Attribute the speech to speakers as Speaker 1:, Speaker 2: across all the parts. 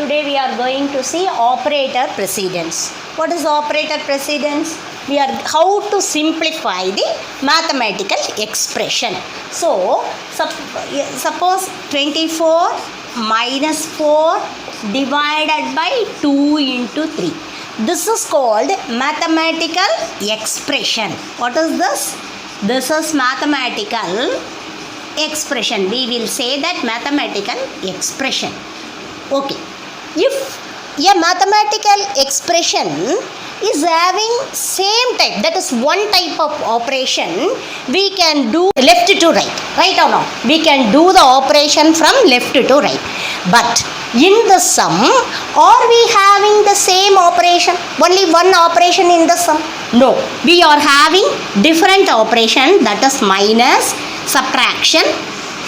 Speaker 1: Today we are going to see operator precedence. What is operator precedence? We are how to simplify the mathematical expression. So, suppose 24 minus 4 divided by 2 into 3. This is called mathematical expression. What is this? This is mathematical expression. We will say that mathematical expression. Okay. If a mathematical expression is having same type, that is one type of operation, we can do left to right. Right or no? We can do the operation from left to right. But in the sum, are we having the same operation? Only one operation in the sum? No. We are having different operation, that is minus, subtraction.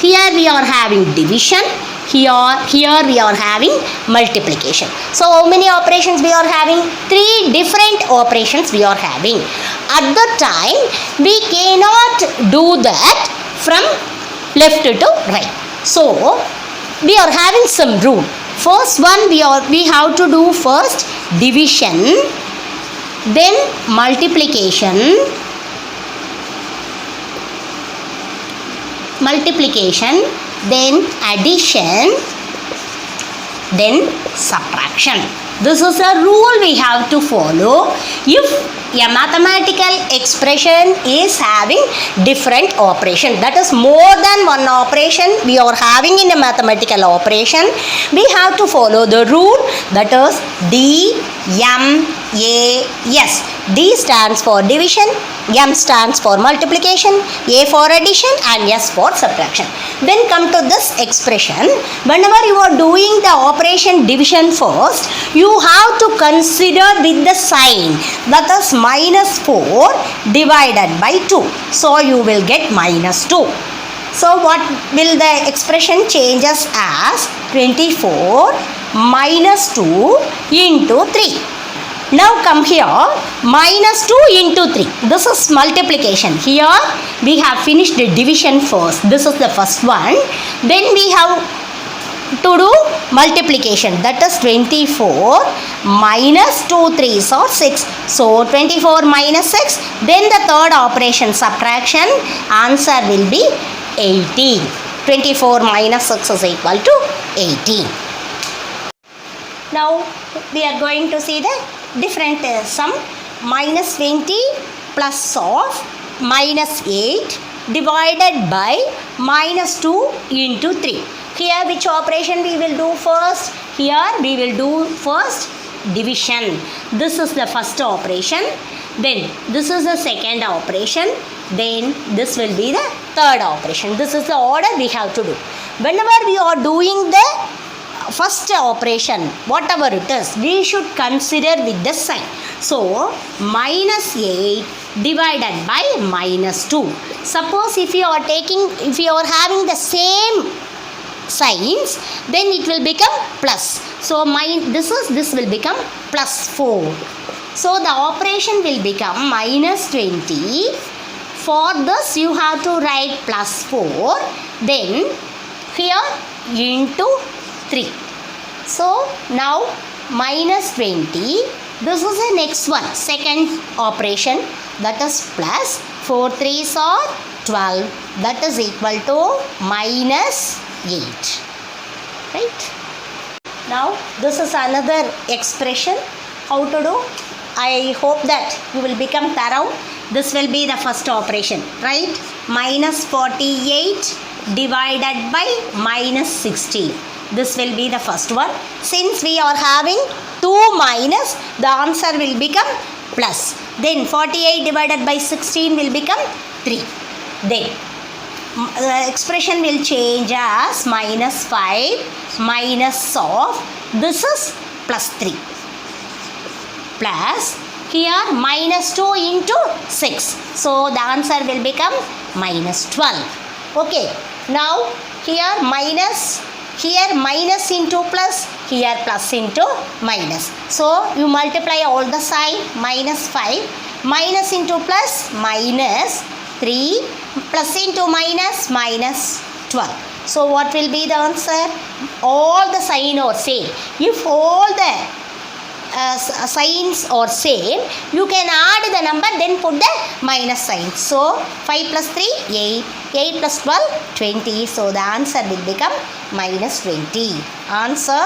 Speaker 1: Here we are having division. Here we are having multiplication. So how many operations we are having? 3 different operations we are having. At the time we cannot do that from left to right. So we are having some rule. First one we have to do first division, then multiplication, then addition, then subtraction. This is a rule we have to follow if a mathematical expression is having different operation. That is more than one operation we are having in a mathematical operation. We have to follow the rule, that is DMAS. D stands for division, M stands for multiplication, A for addition and S for subtraction. Then come to this expression. Whenever you are doing the operation division first, you have to consider with the sign, that is minus 4 divided by 2. So you will get minus 2. So what will the expression changes as 24 minus 2 into 3. Now come here, minus 2 into 3. This is multiplication. Here we have finished the division first. This is the first one. Then we have to do multiplication. That is 24 minus 2 3s are 6. So 24 minus 6. Then the third operation subtraction. Answer will be 18. 24 minus 6 is equal to 18. Now we are going to see the different sum. Minus 20 plus of minus 8 divided by minus 2 into 3. Here which operation we will do first? Here we will do first division. This is the first operation. Then this is the second operation. Then this will be the third operation. This is the order we have to do. Whenever we are doing the first operation, whatever it is, we should consider with the sign. So minus 8 divided by minus 2. Suppose if you are having the same signs, then it will become plus. So this will become plus 4. So the operation will become minus 20. For this you have to write plus 4. Then here into 3. So now minus 20. This is the next one, second operation, that is plus 4 3s are 12. That is equal to minus 8. Right? Now this is another expression. How to do? I hope that you will become thorough. This will be the first operation, right? Minus 48 divided by minus 16. This will be the first one. Since we are having 2 minus, the answer will become plus. Then 48 divided by 16 will become 3. Then the expression will change as minus 5 minus of, this is plus 3. Plus here minus 2 into 6. So the answer will become minus 12. Okay. Now here minus into plus, here plus into minus. So you multiply all the sign, minus 5, minus into plus, minus 3, plus into minus, minus 12. So what will be the answer? All the sign are same. If all the signs are same, you can add the number, then put the minus sign. So 5 plus 3, 8. 8 plus 12, 20. So the answer will become minus 20. Answer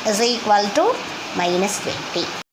Speaker 1: is equal to minus 20.